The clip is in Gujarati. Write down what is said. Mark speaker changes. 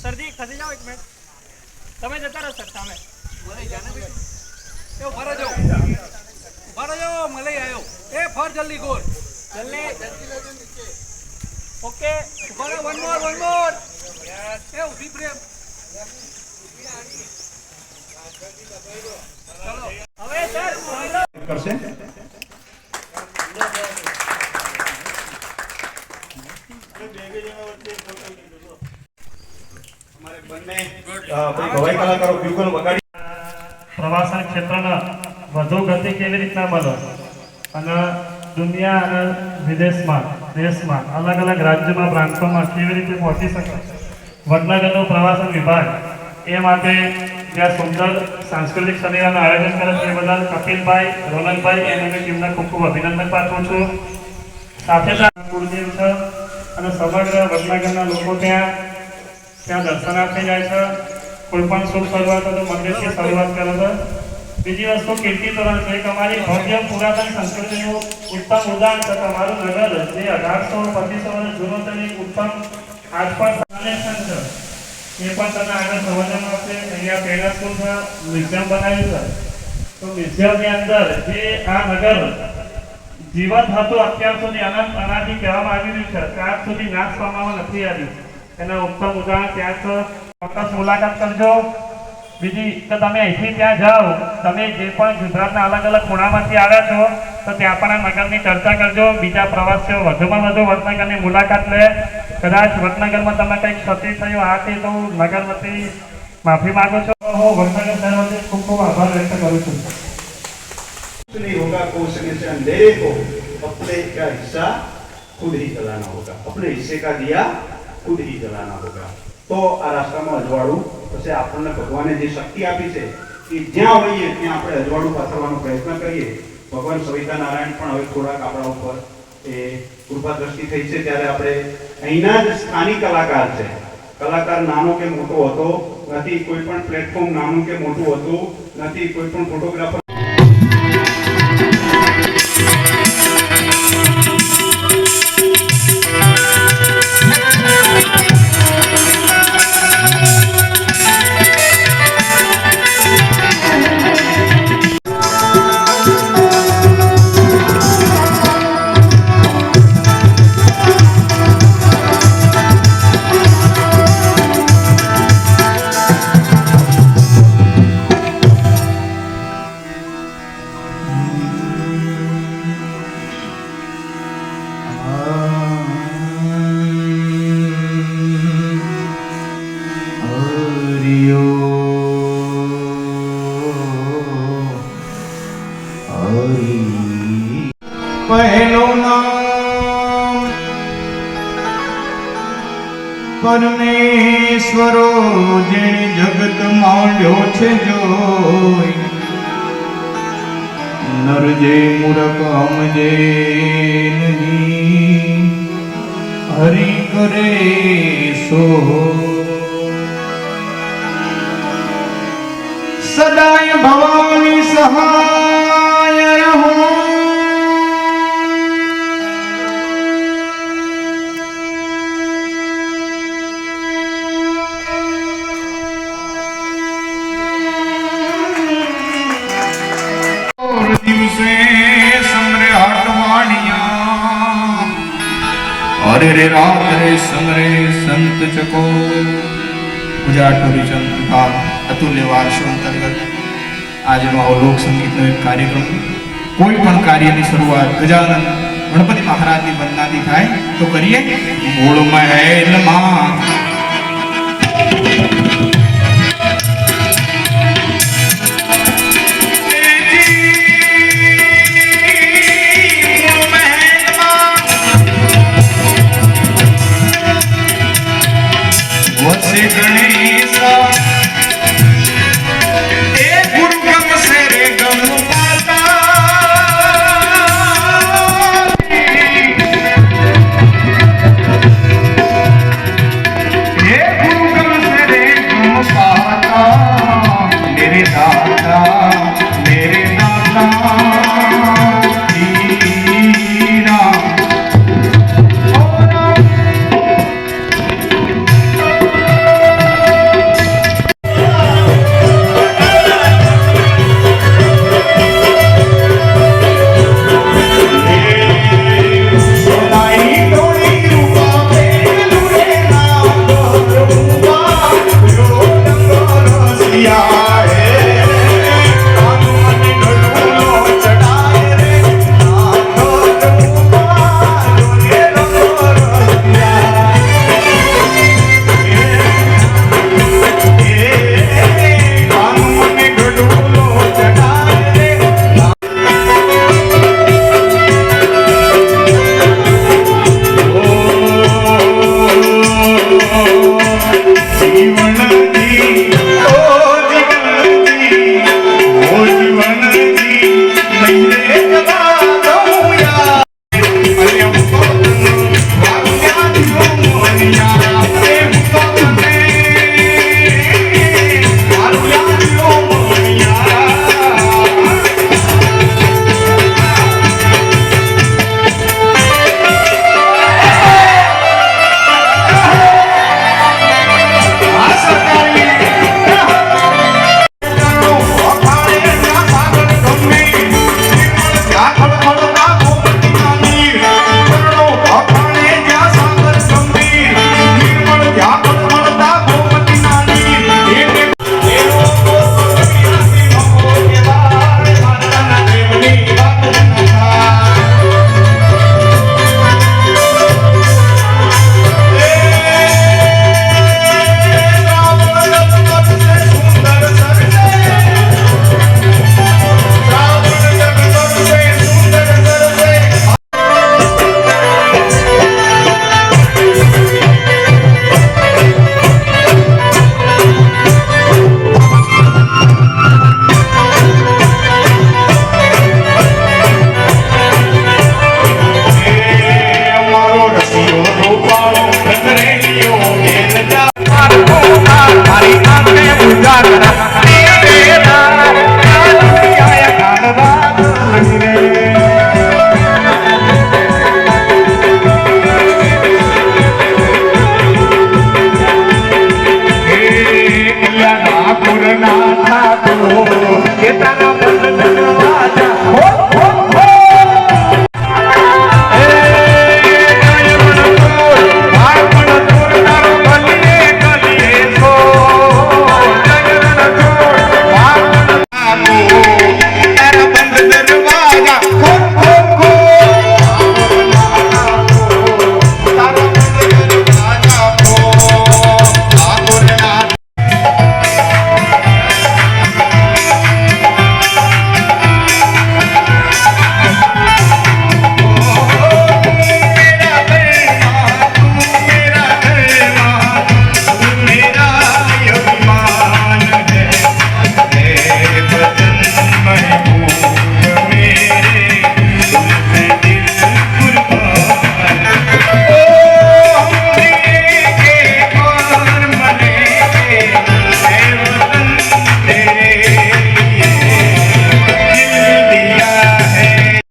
Speaker 1: સરજી ખસી જાઓ એક મિનિટ. તમે જતા રહો સર સામે. મલાઈ જાને ભાઈ. એ ઉભા રહેજો. ઉભા રહેજો. મલાઈ આવ્યો. એ ફર જલ્દી ગોળ. જલ્દી. ઓકે. ઉભા રહો. One more. એ ઉભી પ્રેમ. ચલો. હવે સર કરશે.
Speaker 2: પ્રવાસન ક્ષેત્રના વધુ ગતિ કેવી રીતના મળે અને દુનિયા અને વિદેશમાં દેશમાં અલગ અલગ રાજ્યોમાં પ્રાંતોમાં કેવી રીતે પહોંચી શકે વડનગરનો પ્રવાસન વિભાગ એ માટે જ્યાં સુંદર સાંસ્કૃતિક શનિવારનું આયોજન કરે છે એ બદલ કપિલભાઈ રોનકભાઈ એમને ટીમને ખૂબ ખૂબ અભિનંદન પાઠવું છું. સાથે સાથે કુળદેવ છે અને સમગ્ર વડનગરના લોકો ત્યાં દર્શનાર્થે જાય છે. કોઈ પણ શુભ શરૂઆત તો મંદિરથી શરૂઆત કરે છે. બીજી વસ્તુ કીર્તિ તોરણ છે. એક અમારી ભવ્ય પુરાતન સંસ્કૃતિનું ઉત્તમ ઉદાહરણ છે. તમારું નગર જે 1800-2500 વર્ષ જૂનું તેની ઉત્તમ આજ પણ કનેક્શન છે એ પણ તમને આગળ સમજવામાં આવશે. અહીંયા પેલા સ્કૂલ છે, મ્યુઝિયમ બનાવ્યું છે. તો મ્યુઝિયમની અંદર જે આ નગર જીવંત હતું અત્યાર સુધી અનાદિ કહેવામાં આવી રહ્યું છે કે આજ સુધી નાશ પામવામાં નથી આવ્યું. એના ઉત્તમ ઉદાહરણ ત્યાં છે. ચોક્કસ મુલાકાત કરજો. બીજી કે તમે અહીંથી ત્યાં જાઓ, તમે જે પણ ગુજરાતના અલગ અલગ ખૂણામાંથી આવ્યા છો તો ત્યાં પણ આ નગરની ચર્ચા કરજો. બીજા પ્રવાસીઓ વધુમાં વધુ વડનગરની મુલાકાત લે. કદાચ વડનગરમાં તમે કંઈક ક્ષતિ થયું આ તે તો નગર વતી માફી માંગુ છું. હું વડનગર શહેર વતી ખૂબ ખૂબ આભાર વ્યક્ત કરું છું.
Speaker 3: नहीं होगा कोसने से अंधेरे को अपने का हिस्सा खुद ही जलाना होगा. अपने हिस्से का दिया खुद ही जलाना होगा. तो આ રાસ્તામાં અજવાળું પછી આપણને ભગવાને જે શક્તિ આપી છે કે જ્યાં હોઈએ ત્યાં આપણે અજવાળું પાથરવાનો પ્રયત્ન કરીએ. ભગવાન સવિતા નારાયણ પણ હવે થોડાક આપણા ઉપર એ કૃપા દ્રષ્ટિ થઈ છે ત્યારે આપણે અહીંના જ સ્થાનિક કલાકાર છે. કલાકાર નાનો કે મોટો હતો નથી, કોઈ પણ પ્લેટફોર્મ નાનું કે મોટું હતું નથી, કોઈ પણ ફોટોગ્રાફર
Speaker 4: પહેલું નામ પરમેશ્વરો જે જગત માંડ્યો છે જોઈ નર જે મૂરખ સમજે નહીં હરિ કરે સો સદાય ભવાની સહાય રહો દિવસે સમરે હાટવાણિયા અરે રે રાત રે સમરે સંત ચકો પૂજા ટુરિઝમ વિભાગ અતુલ્ય વારસો અંતર્ગત આજનો આવો લોક સંગીતનો એક કાર્યક્રમ. કોઈ પણ કાર્યની શરૂઆત ગજાનન ગણપતિ મહારાજની વંદનાથી થાય તો કરીએ. મૂળ મહેલમાં
Speaker 5: नाथ